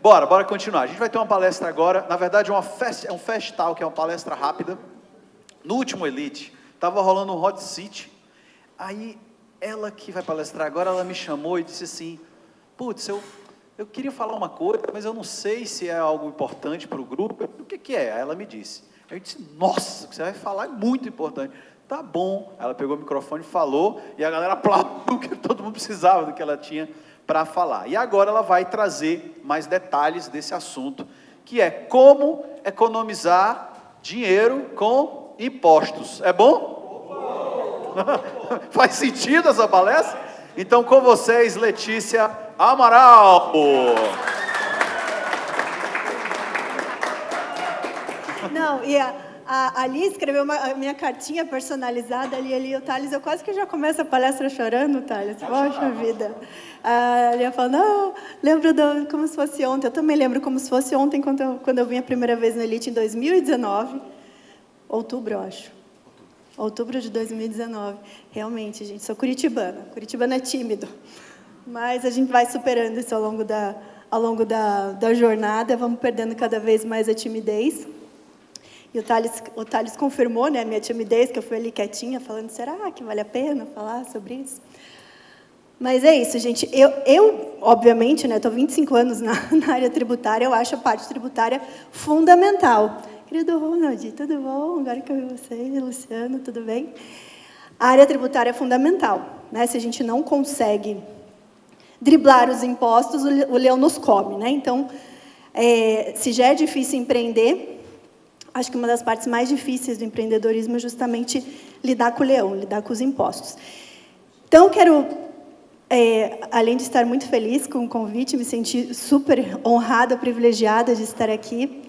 Bora continuar. A gente vai ter uma palestra agora, na verdade é um fast talk, é uma palestra rápida. No último Elite, estava rolando um hot seat, aí ela que vai palestrar agora, ela me chamou e disse assim, putz, eu queria falar uma coisa, mas eu não sei se é algo importante para o grupo. O que é? Aí ela me disse. Eu disse, nossa, o que você vai falar é muito importante. Tá bom. Ela pegou o microfone, falou, e a galera aplaudiu, porque todo mundo precisava do que ela tinha para falar. E agora ela vai trazer mais detalhes desse assunto, que é como economizar dinheiro com impostos. É bom? Faz sentido essa palestra? Então, com vocês, Letícia Amaral. Não, e ali escreveu a minha cartinha personalizada, ali, o Thales, eu quase que já começo a palestra chorando, Thales, poxa vida. Ele falou, não, lembro como se fosse ontem, eu também lembro como se fosse ontem, quando eu vim a primeira vez no Elite, em 2019, outubro, eu acho. Outubro de 2019. Realmente, gente, sou curitibana. Curitibano é tímido. Mas a gente vai superando isso ao longo da jornada, vamos perdendo cada vez mais a timidez. E o Thales confirmou, né, a minha timidez, que eu fui ali quietinha, falando, será que vale a pena falar sobre isso? Mas é isso, gente. Eu obviamente, né, estou 25 anos na área tributária, eu acho a parte tributária fundamental. Querido Ronald, tudo bom? Agora que eu vi você, Luciano, tudo bem? A área tributária é fundamental, né? Se a gente não consegue driblar os impostos, o leão nos come, né? Então, se já é difícil empreender, acho que uma das partes mais difíceis do empreendedorismo é justamente lidar com o leão, lidar com os impostos. Então, quero, além de estar muito feliz com o convite, me senti super honrada, privilegiada de estar aqui.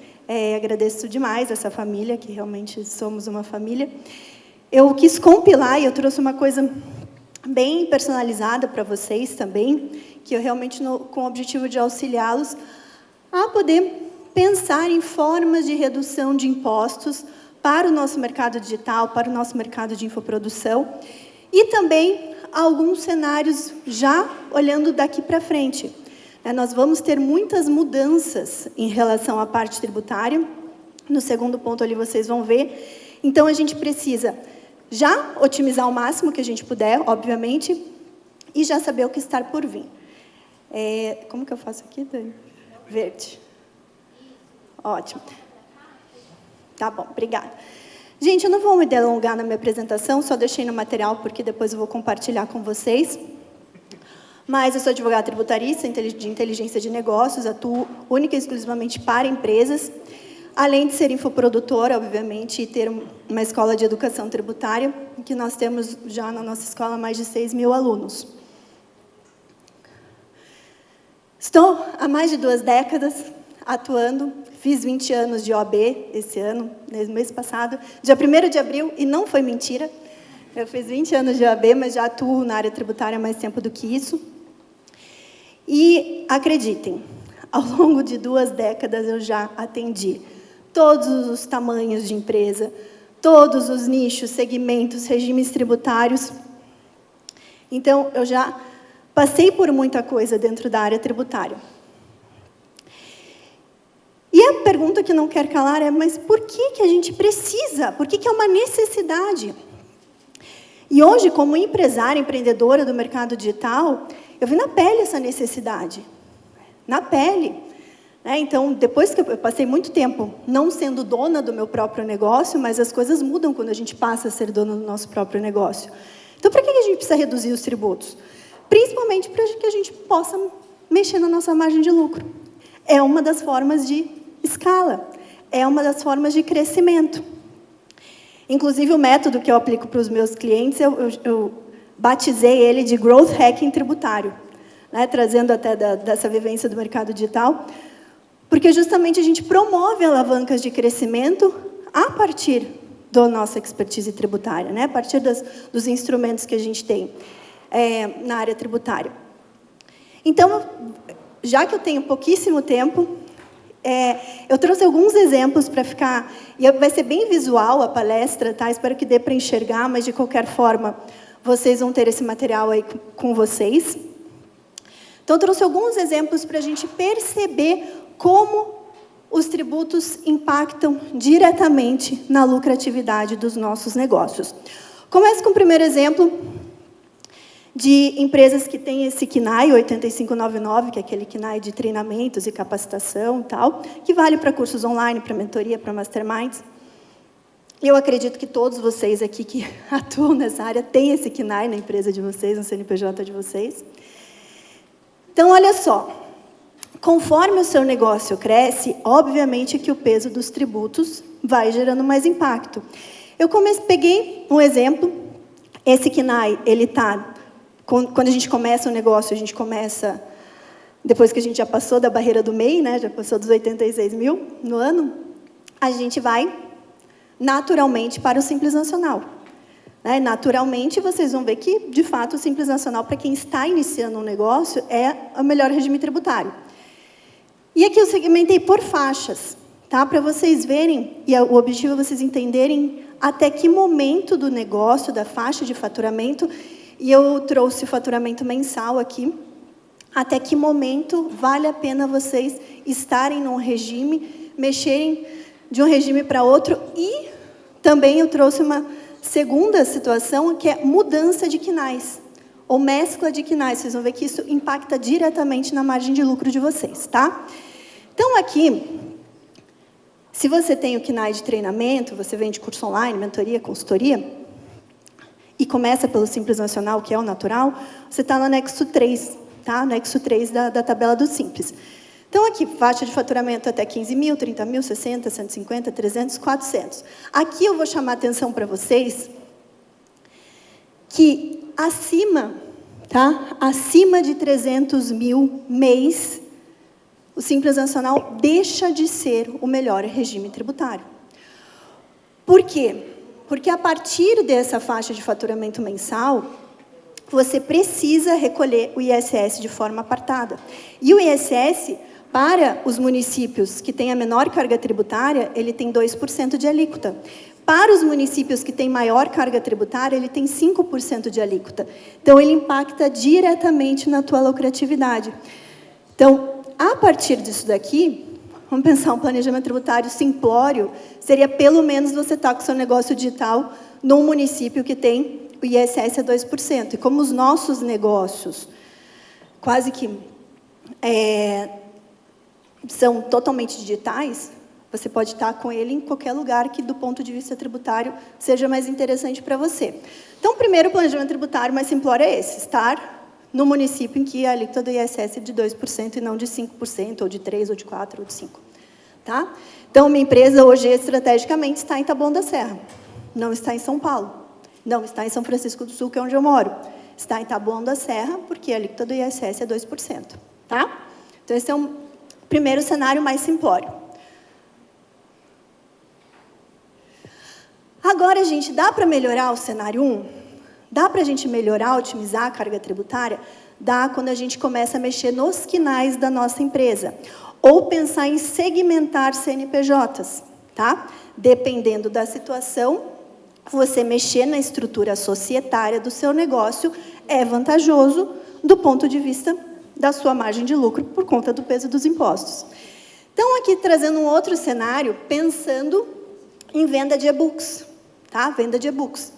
Agradeço demais essa família, que realmente somos uma família. Eu quis compilar e eu trouxe uma coisa bem personalizada para vocês também, que eu realmente, com o objetivo de auxiliá-los a poder pensar em formas de redução de impostos para o nosso mercado digital, para o nosso mercado de infoprodução, e também alguns cenários já olhando daqui para frente. Nós vamos ter muitas mudanças em relação à parte tributária. No segundo ponto ali vocês vão ver. Então, a gente precisa já otimizar o máximo que a gente puder, obviamente, e já saber o que está por vir. Como que eu faço aqui, Dani? Verde. Ótimo. Tá bom, obrigada. Gente, eu não vou me delongar na minha apresentação, só deixei no material, porque depois eu vou compartilhar com vocês. Mas eu sou advogada tributarista de inteligência de negócios, atuo única e exclusivamente para empresas, além de ser infoprodutora, obviamente, e ter uma escola de educação tributária, que nós temos já na nossa escola mais de 6.000 alunos. Estou há mais de 2 décadas atuando, fiz 20 anos de OAB esse ano, no mês passado, dia 1º de abril, e não foi mentira, eu fiz 20 anos de OAB, mas já atuo na área tributária há mais tempo do que isso. E, acreditem, ao longo de 2 décadas eu já atendi todos os tamanhos de empresa, todos os nichos, segmentos, regimes tributários. Então, eu já passei por muita coisa dentro da área tributária. E a pergunta que não quer calar é, mas por que a gente precisa? Por que é uma necessidade? E hoje, como empresária, empreendedora do mercado digital, eu vi na pele essa necessidade. Na pele. Então, depois que eu passei muito tempo não sendo dona do meu próprio negócio, mas as coisas mudam quando a gente passa a ser dona do nosso próprio negócio. Então, para que a gente precisa reduzir os tributos? Principalmente para que a gente possa mexer na nossa margem de lucro. É uma das formas de escala. É uma das formas de crescimento. Inclusive, o método que eu aplico para os meus clientes, eu batizei ele de Growth Hacking Tributário, né, trazendo até dessa vivência do mercado digital, porque justamente a gente promove alavancas de crescimento a partir da nossa expertise tributária, né, a partir dos instrumentos que a gente tem na área tributária. Então, já que eu tenho pouquíssimo tempo, eu trouxe alguns exemplos para ficar... E vai ser bem visual a palestra, tá? Espero que dê para enxergar, mas, de qualquer forma, vocês vão ter esse material aí com vocês. Então, eu trouxe alguns exemplos para a gente perceber como os tributos impactam diretamente na lucratividade dos nossos negócios. Começo com o primeiro exemplo de empresas que têm esse KNAI 8599, que é aquele KNAI de treinamentos e capacitação e tal, que vale para cursos online, para mentoria, para masterminds. Eu acredito que todos vocês aqui que atuam nessa área têm esse KNAI na empresa de vocês, no CNPJ de vocês. Então, olha só. Conforme o seu negócio cresce, obviamente que o peso dos tributos vai gerando mais impacto. Eu peguei um exemplo. Esse KNAI, ele está... Quando a gente começa um negócio, a gente começa... Depois que a gente já passou da barreira do MEI, né, já passou dos 86 mil no ano, a gente vai naturalmente para o Simples Nacional. Naturalmente, vocês vão ver que, de fato, o Simples Nacional, para quem está iniciando um negócio, é o melhor regime tributário. E aqui eu segmentei por faixas, tá? Para vocês verem, e o objetivo é vocês entenderem até que momento do negócio, da faixa de faturamento, e eu trouxe o faturamento mensal aqui, até que momento vale a pena vocês estarem num regime, mexerem de um regime para outro, e também eu trouxe uma segunda situação, que é mudança de KNAIs, ou mescla de KNAIs. Vocês vão ver que isso impacta diretamente na margem de lucro de vocês, tá? Então, aqui, se você tem o KNAI de treinamento, você vende curso online, mentoria, consultoria, e começa pelo Simples Nacional, que é o natural, você está no anexo 3, tá? Anexo 3 da tabela do Simples. Então, aqui, faixa de faturamento até 15 mil, 30 mil, 60, 150, 300, 400. Aqui eu vou chamar a atenção para vocês que acima, tá? Acima de 300 mil mês, o Simples Nacional deixa de ser o melhor regime tributário. Por quê? Porque a partir dessa faixa de faturamento mensal, você precisa recolher o ISS de forma apartada. E o ISS, para os municípios que têm a menor carga tributária, ele tem 2% de alíquota. Para os municípios que têm maior carga tributária, ele tem 5% de alíquota. Então, ele impacta diretamente na tua lucratividade. Então, a partir disso daqui, vamos pensar um planejamento tributário simplório, seria pelo menos você estar com o seu negócio digital num município que tem o ISS a 2%. E como os nossos negócios quase que são totalmente digitais, você pode estar com ele em qualquer lugar que, do ponto de vista tributário, seja mais interessante para você. Então, o primeiro planejamento tributário mais simplório é esse, estar no município em que a alíquota do ISS é de 2% e não de 5%, ou de 3%, ou de 4%, ou de 5%. Tá? Então, minha empresa hoje, estrategicamente, está em Taboão da Serra. Não está em São Paulo. Não está em São Francisco do Sul, que é onde eu moro. Está em Taboão da Serra, porque a alíquota do ISS é 2%. Tá? Então, esse é um primeiro cenário mais simplório. Agora, gente, dá para melhorar o cenário 1? Dá para a gente melhorar, otimizar a carga tributária? Dá quando a gente começa a mexer nos KNAIs da nossa empresa. Ou pensar em segmentar CNPJs, tá? Dependendo da situação, você mexer na estrutura societária do seu negócio é vantajoso do ponto de vista da sua margem de lucro por conta do peso dos impostos. Então, aqui trazendo um outro cenário, pensando em venda de e-books, tá? Venda de e-books.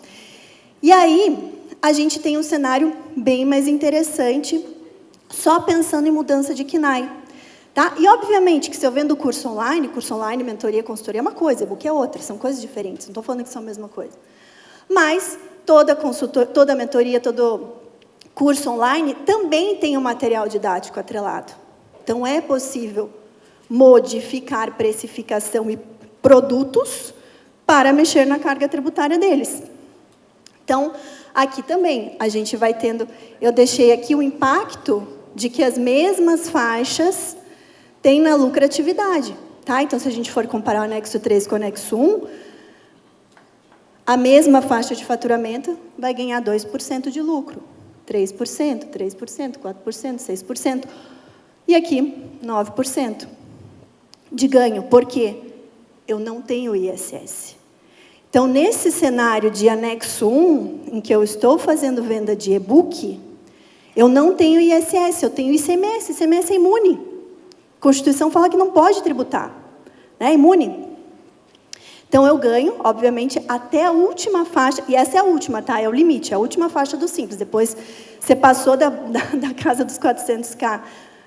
E aí, a gente tem um cenário bem mais interessante, só pensando em mudança de KNAI. Tá? E, obviamente, que se eu vendo curso online, mentoria, consultoria é uma coisa, e-book é outra, são coisas diferentes, não estou falando que são a mesma coisa. Mas toda mentoria, todo curso online também tem um material didático atrelado. Então, é possível modificar precificação e produtos para mexer na carga tributária deles. Então, aqui também, a gente vai tendo... Eu deixei aqui o impacto de que as mesmas faixas têm na lucratividade. Tá? Então, se a gente for comparar o anexo 3 com o anexo 1, a mesma faixa de faturamento vai ganhar 2% de lucro. 3%, 3%, 4%, 6%. E aqui, 9% de ganho. Por quê? Eu não tenho ISS. Então, nesse cenário de anexo 1, em que eu estou fazendo venda de e-book, Eu não tenho ISS, eu tenho ICMS. ICMS é imune. A Constituição fala que não pode tributar. É imune. Então, eu ganho, obviamente, até a última faixa, e essa é a última, tá? É o limite, é a última faixa do Simples. Depois, você passou da casa dos 400K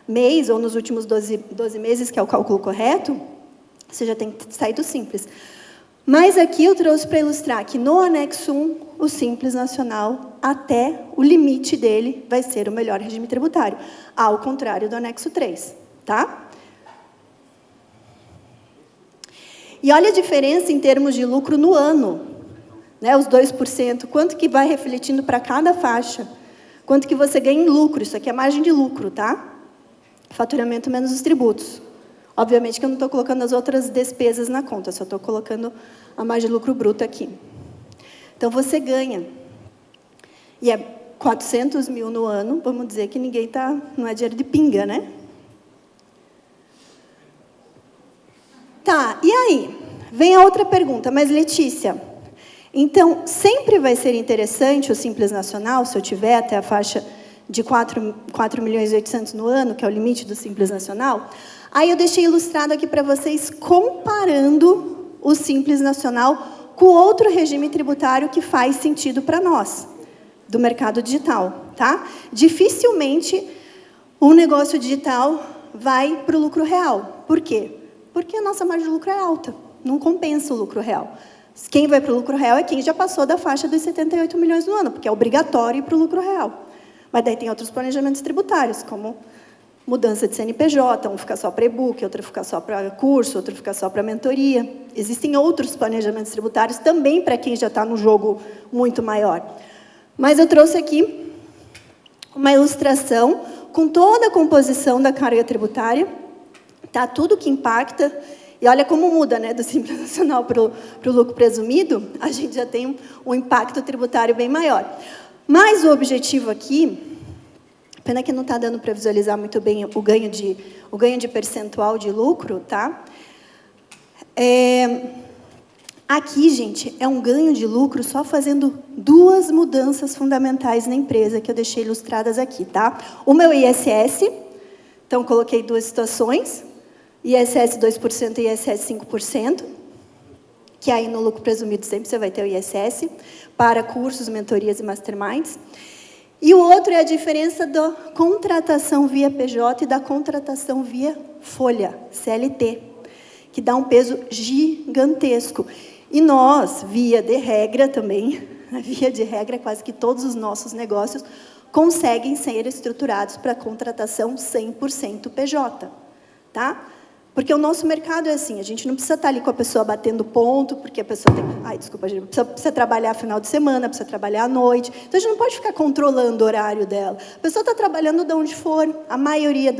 mês, ou nos últimos 12 meses, que é o cálculo correto, você já tem que sair do Simples. Mas aqui eu trouxe para ilustrar que no anexo 1, o Simples Nacional, até o limite dele, vai ser o melhor regime tributário, ao contrário do anexo 3, tá? E olha a diferença em termos de lucro no ano, né, os 2%, quanto que vai refletindo para cada faixa, quanto que você ganha em lucro, isso aqui é margem de lucro, tá? Faturamento menos os tributos. Obviamente que eu não estou colocando as outras despesas na conta, só estou colocando a margem de lucro bruta aqui. Então, você ganha, e é 400 mil no ano, vamos dizer que ninguém está, não é dinheiro de pinga, né? Tá, e aí? Vem a outra pergunta, mas Letícia, então, sempre vai ser interessante o Simples Nacional, se eu tiver até a faixa de 4.800.000 no ano, que é o limite do Simples Nacional? Aí eu deixei ilustrado aqui para vocês, comparando o Simples Nacional com outro regime tributário que faz sentido para nós, do mercado digital, tá? Dificilmente um negócio digital vai para o lucro real. Por quê? Porque a nossa margem de lucro é alta, não compensa o lucro real. Quem vai para o lucro real é quem já passou da faixa dos 78 milhões no ano, porque é obrigatório ir para o lucro real. Mas daí tem outros planejamentos tributários, como mudança de CNPJ, um fica só para e-book, outro fica só para curso, outro fica só para mentoria. Existem outros planejamentos tributários também para quem já está no jogo muito maior. Mas eu trouxe aqui uma ilustração com toda a composição da carga tributária, tá? Tudo que impacta. E olha como muda, né, do Simples Nacional para o lucro presumido, a gente já tem um impacto tributário bem maior. Mas o objetivo aqui, pena que não está dando para visualizar muito bem o ganho de percentual de lucro, tá? Aqui, gente, é um ganho de lucro só fazendo duas mudanças fundamentais na empresa, que eu deixei ilustradas aqui, tá? Uma é o ISS, então coloquei duas situações, ISS 2% e ISS 5%, que aí no lucro presumido sempre você vai ter o ISS, para cursos, mentorias e masterminds. E o outro é a diferença da contratação via PJ e da contratação via folha, CLT, que dá um peso gigantesco. E nós, via de regra também, via de regra, quase que todos os nossos negócios conseguem ser estruturados para contratação 100% PJ, tá? Porque o nosso mercado é assim, a gente não precisa estar ali com a pessoa batendo ponto, porque a pessoa tem... Ai, desculpa, a gente precisa trabalhar final de semana, precisa trabalhar à noite. Então, a gente não pode ficar controlando o horário dela. A pessoa está trabalhando de onde for. A maioria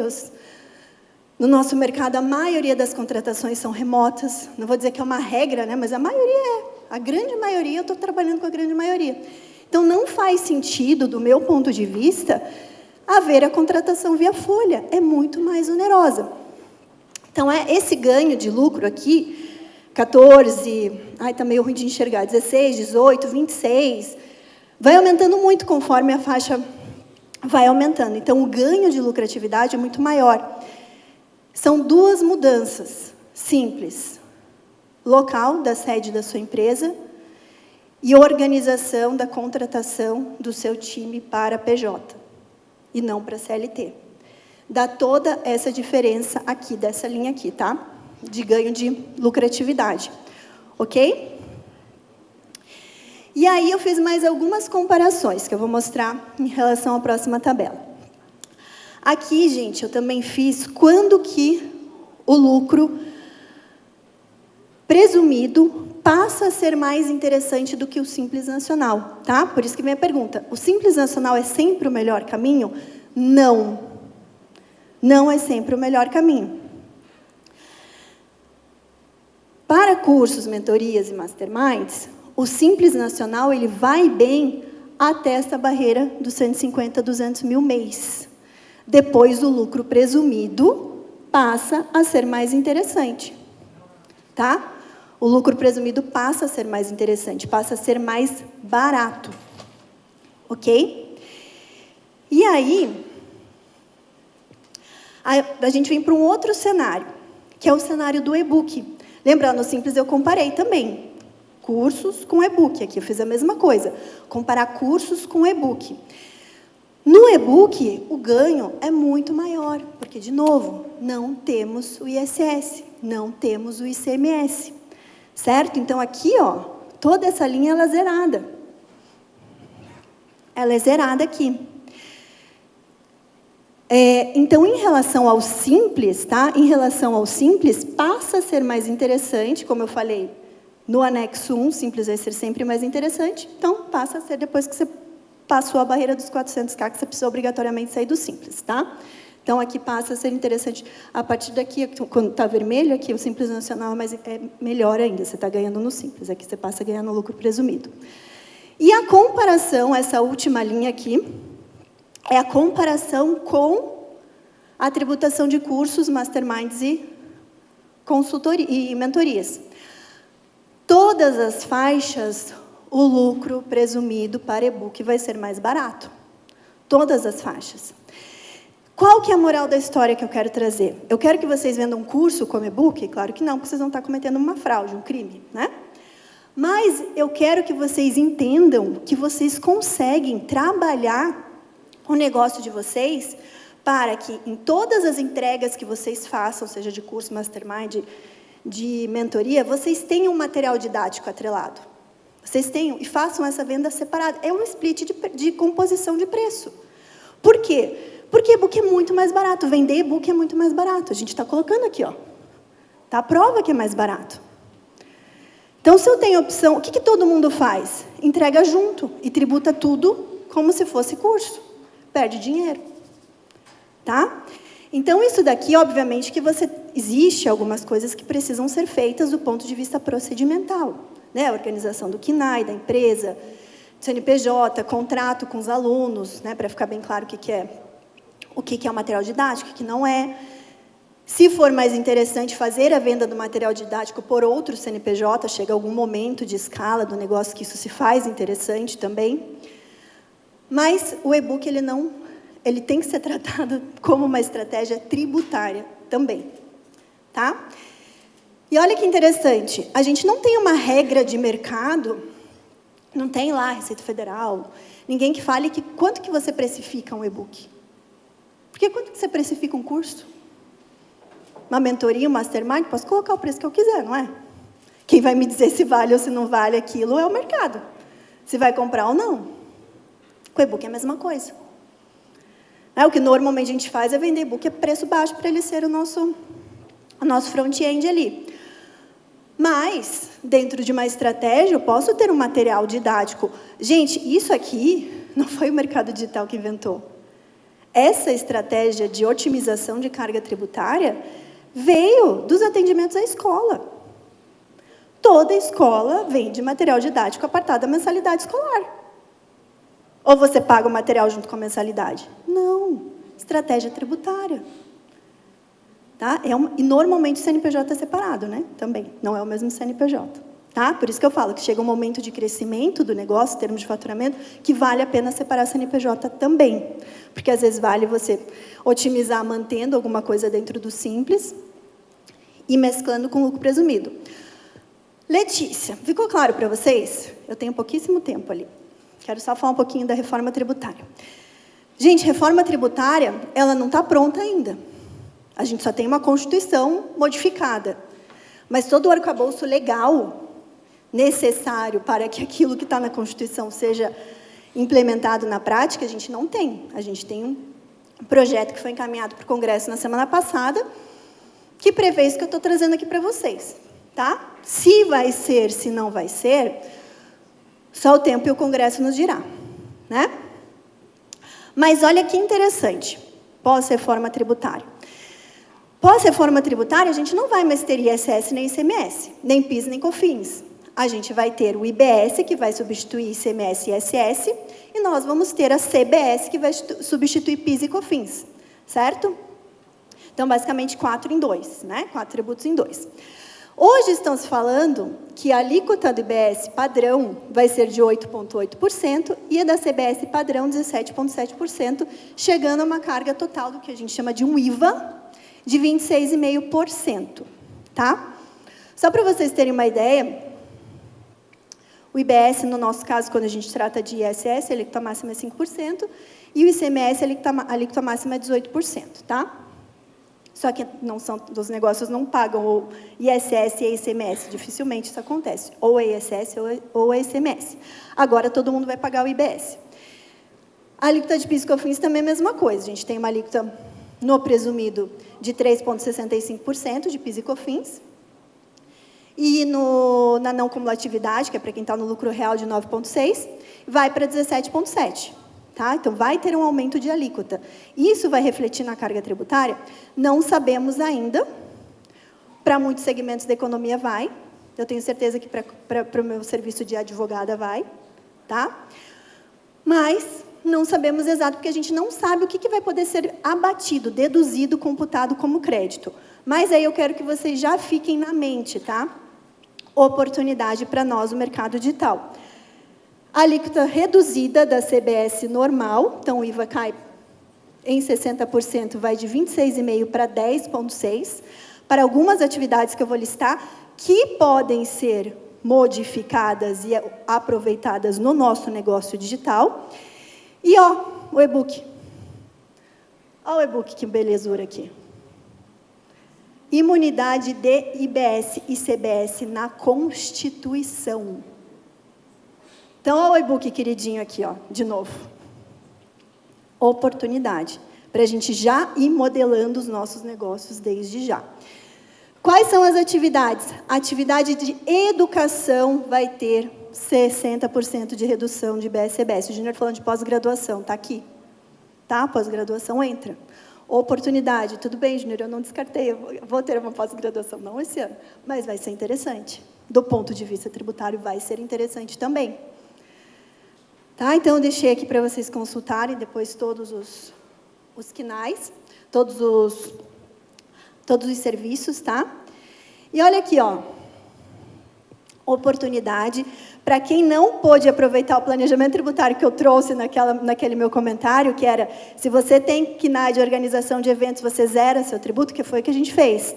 no nosso mercado, a maioria das contratações são remotas. Não vou dizer que é uma regra, né? Mas a maioria é. A grande maioria, eu estou trabalhando com a grande maioria. Então, não faz sentido, do meu ponto de vista, haver a contratação via folha. É muito mais onerosa. Então, esse ganho de lucro aqui, 14, está meio ruim de enxergar, 16, 18, 26, vai aumentando muito conforme a faixa vai aumentando. Então, o ganho de lucratividade é muito maior. São duas mudanças simples. Local da sede da sua empresa e organização da contratação do seu time para PJ, e não para CLT. Dá toda essa diferença aqui, dessa linha aqui, tá? De ganho de lucratividade. Ok? E aí eu fiz mais algumas comparações, que eu vou mostrar em relação à próxima tabela. Aqui, gente, eu também fiz quando que o lucro presumido passa a ser mais interessante do que o Simples Nacional, tá? Por isso que vem a pergunta, o Simples Nacional é sempre o melhor caminho? Não. Não é sempre o melhor caminho. Para cursos, mentorias e masterminds, o Simples Nacional ele vai bem até essa barreira dos 150, 200 mil mês. Depois, o lucro presumido passa a ser mais interessante. Tá? O lucro presumido passa a ser mais interessante, passa a ser mais barato. Ok? E aí, a gente vem para um outro cenário, que é o cenário do e-book. Lembrando, no Simples eu comparei também cursos com e-book. Aqui eu fiz a mesma coisa, comparar cursos com e-book. No e-book, o ganho é muito maior, porque, de novo, não temos o ISS, não temos o ICMS, certo? Então, aqui, ó, toda essa linha ela é zerada. Ela é zerada aqui. Então, em relação ao Simples, tá? Em relação ao Simples, passa a ser mais interessante, como eu falei, no anexo 1, Simples vai ser sempre mais interessante, então passa a ser depois que você passou a barreira dos 400K, que você precisa obrigatoriamente sair do Simples, tá? Então, aqui passa a ser interessante. A partir daqui, quando está vermelho, aqui o Simples Nacional é melhor ainda, você está ganhando no Simples, aqui você passa a ganhar no lucro presumido. E a comparação, essa última linha aqui, é a comparação com a tributação de cursos, masterminds e mentorias. Todas as faixas, o lucro presumido para e-book vai ser mais barato. Todas as faixas. Qual que é a moral da história que eu quero trazer? Eu quero que vocês vendam um curso como e-book? Claro que não, porque vocês vão estar cometendo uma fraude, um crime, né? Mas eu quero que vocês entendam que vocês conseguem trabalhar o negócio de vocês para que em todas as entregas que vocês façam, seja de curso, mastermind, de mentoria, vocês tenham um material didático atrelado. Vocês tenham e façam essa venda separada. É um split de composição de preço. Por quê? Porque e-book é muito mais barato. Vender e-book é muito mais barato. A gente está colocando aqui, ó. Tá a prova que é mais barato. Então, se eu tenho opção, o que todo mundo faz? Entrega junto e tributa tudo como se fosse curso. Perde dinheiro. Tá? Então, isso daqui, obviamente, que existe algumas coisas que precisam ser feitas do ponto de vista procedimental. Né? A organização do CNAE, da empresa, CNPJ, contrato com os alunos, né? Para ficar bem claro o que é o material didático, o que não é. Se for mais interessante fazer a venda do material didático por outro CNPJ, chega algum momento de escala do negócio que isso se faz interessante também. Mas o e-book, ele tem que ser tratado como uma estratégia tributária também. Tá? E olha que interessante, a gente não tem uma regra de mercado, não tem lá Receita Federal, ninguém que fale quanto que você precifica um e-book. Porque quanto que você precifica um curso? Uma mentoria, um mastermind, posso colocar o preço que eu quiser, não é? Quem vai me dizer se vale ou se não vale aquilo é o mercado. Se vai comprar ou não. Com o e-book é a mesma coisa. O que normalmente a gente faz é vender e-book a preço baixo para ele ser o nosso front-end ali. Mas, dentro de uma estratégia, eu posso ter um material didático. Gente, isso aqui não foi o mercado digital que inventou. Essa estratégia de otimização de carga tributária veio dos atendimentos à escola. Toda escola vende material didático apartado da mensalidade escolar. Ou você paga o material junto com a mensalidade? Não. Estratégia tributária. Tá? E normalmente o CNPJ é separado, né? Também. Não é o mesmo CNPJ. Tá? Por isso que eu falo que chega um momento de crescimento do negócio, em termos de faturamento, que vale a pena separar CNPJ também. Porque às vezes vale você otimizar mantendo alguma coisa dentro do Simples e mesclando com lucro presumido. Letícia, ficou claro para vocês? Eu tenho pouquíssimo tempo ali. Quero só falar um pouquinho da reforma tributária. Gente, reforma tributária, ela não está pronta ainda. A gente só tem uma Constituição modificada. Mas todo o arcabouço legal necessário para que aquilo que está na Constituição seja implementado na prática, a gente não tem. A gente tem um projeto que foi encaminhado para o Congresso na semana passada, que prevê isso que eu estou trazendo aqui para vocês. Tá? Se vai ser, se não vai ser, só o tempo e o Congresso nos dirá. Né? Mas olha que interessante, pós-reforma tributária. Pós-reforma tributária, a gente não vai mais ter ISS nem ICMS, nem PIS nem COFINS. A gente vai ter o IBS, que vai substituir ICMS e ISS, e nós vamos ter a CBS, que vai substituir PIS e COFINS. Certo? Então, basicamente, 4 em 2, né? 4 tributos em 2. Hoje estão se falando que a alíquota do IBS padrão vai ser de 8,8% e a da CBS padrão 17,7%, chegando a uma carga total do que a gente chama de um IVA de 26,5%. Tá? Só para vocês terem uma ideia, o IBS, no nosso caso, quando a gente trata de ISS, a alíquota máxima é 5%, e o ICMS, a alíquota máxima é 18%. Tá? Só que os negócios não pagam o ISS e a ICMS, dificilmente isso acontece, ou a ISS ou a ICMS. Agora, todo mundo vai pagar o IBS. A alíquota de PIS e COFINS também é a mesma coisa, a gente tem uma alíquota no presumido de 3,65% de PIS e COFINS, e na não cumulatividade, que é para quem está no lucro real, de 9,6%, vai para 17,7%. Tá? Então, vai ter um aumento de alíquota. Isso vai refletir na carga tributária? Não sabemos ainda. Para muitos segmentos da economia vai. Eu tenho certeza que para o meu serviço de advogada vai. Tá? Mas não sabemos exato, porque a gente não sabe o que vai poder ser abatido, deduzido, computado como crédito. Mas aí eu quero que vocês já fiquem na mente, tá? Oportunidade para nós, o mercado digital. A alíquota reduzida da CBS normal, então o IVA cai em 60%, vai de 26,5% para 10,6%, para algumas atividades que eu vou listar, que podem ser modificadas e aproveitadas no nosso negócio digital. E, ó, o e-book. Olha o e-book, que belezura aqui. Imunidade de IBS e CBS na Constituição. Então, olha o e-book queridinho aqui, ó, de novo. Oportunidade, para a gente já ir modelando os nossos negócios desde já. Quais são as atividades? A atividade de educação vai ter 60% de redução de IBS e CBS. O Júnior falando de pós-graduação, está aqui. Tá? Pós-graduação entra. Oportunidade, tudo bem, Júnior, eu não descartei, eu vou ter uma pós-graduação, não esse ano, mas vai ser interessante. Do ponto de vista tributário, vai ser interessante também. Tá? Então, eu deixei aqui para vocês consultarem depois todos os quinais, todos os serviços, tá? E olha aqui, ó, oportunidade para quem não pôde aproveitar o planejamento tributário que eu trouxe naquele meu comentário, que era, se você tem KNAI de organização de eventos, você zera seu tributo, que foi o que a gente fez.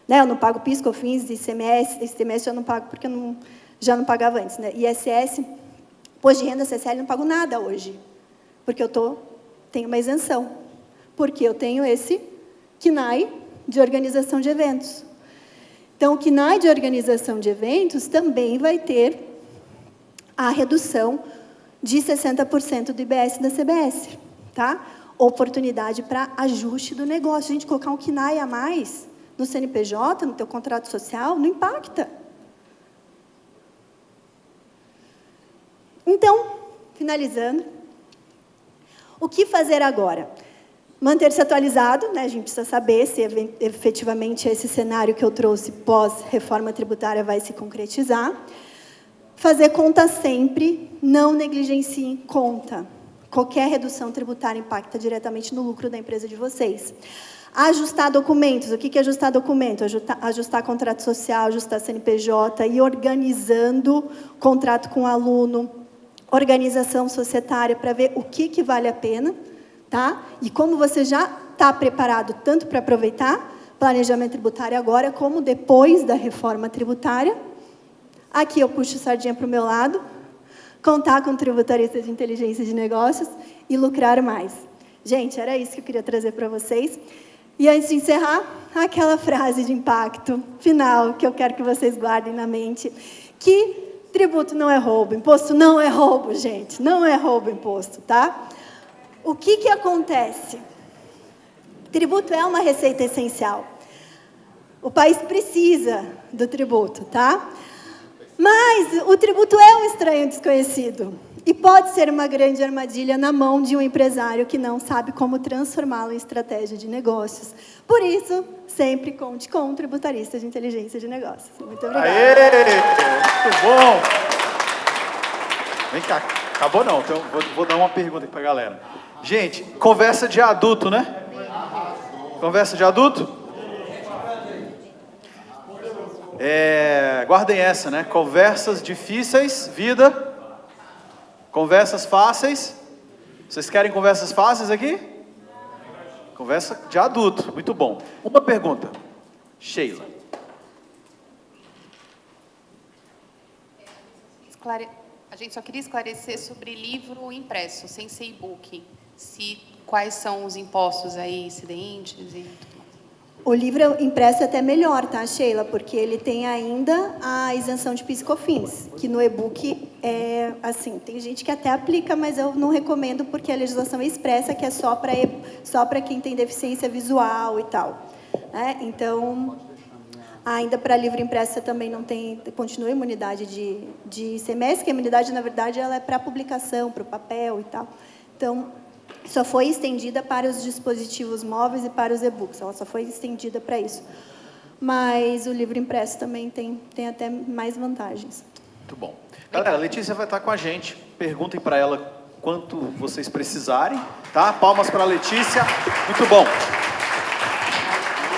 Né? Eu não pago PIS, COFINS, ICMS eu não pago porque eu já não pagava antes. Né? ISS... Imposto de renda, CCL, não pago nada hoje, porque eu tenho uma isenção, porque eu tenho esse KNAI de organização de eventos. Então, o KNAI de organização de eventos também vai ter a redução de 60% do IBS e da CBS. Tá? Oportunidade para ajuste do negócio. A gente colocar um KNAI a mais no CNPJ, no teu contrato social, não impacta. Então, finalizando, o que fazer agora? Manter-se atualizado, né? A gente precisa saber se efetivamente esse cenário que eu trouxe pós-reforma tributária vai se concretizar. Fazer conta sempre, não negligencie conta. Qualquer redução tributária impacta diretamente no lucro da empresa de vocês. Ajustar documentos. O que é ajustar documento? Ajustar contrato social, ajustar CNPJ, ir organizando contrato com o aluno, organização societária, para ver o que vale a pena, tá? E como você já está preparado tanto para aproveitar planejamento tributário agora, como depois da reforma tributária. Aqui eu puxo sardinha para o meu lado, contar com tributaristas de inteligência de negócios e lucrar mais. Gente, era isso que eu queria trazer para vocês. E antes de encerrar, aquela frase de impacto final que eu quero que vocês guardem na mente, que tributo não é roubo, imposto não é roubo, gente. Não é roubo imposto, tá? O que acontece? Tributo é uma receita essencial. O país precisa do tributo, tá? Mas o tributo é um estranho desconhecido. E pode ser uma grande armadilha na mão de um empresário que não sabe como transformá-lo em estratégia de negócios. Por isso, sempre conte com um tributarista de inteligência de negócios. Muito obrigada. Aê! Muito bom! Vem cá, acabou não, então vou dar uma pergunta aqui para a galera. Gente, conversa de adulto, né? Conversa de adulto? Guardem essa, né? Conversas difíceis, vida. Conversas fáceis. Vocês querem conversas fáceis aqui? Conversa de adulto, muito bom. Uma pergunta. Sheila. A gente só queria esclarecer sobre livro impresso, sem ser e-book. Quais são os impostos aí, incidentes e tudo mais. O livro impresso é até melhor, tá, Sheila? Porque ele tem ainda a isenção de PIS e COFINS, que no e-book é assim, tem gente que até aplica, mas eu não recomendo porque a legislação é expressa que é só para quem tem deficiência visual e tal. Né? Então, ainda para livro impresso você também não tem, continua a imunidade de ICMS, que a imunidade, na verdade, ela é para publicação, para o papel e tal. Então, só foi estendida para os dispositivos móveis e para os e-books. Ela só foi estendida para isso. Mas o livro impresso também tem até mais vantagens. Muito bom. Galera, a Letícia vai estar com a gente. Perguntem para ela quanto vocês precisarem, tá? Palmas para a Letícia. Muito bom.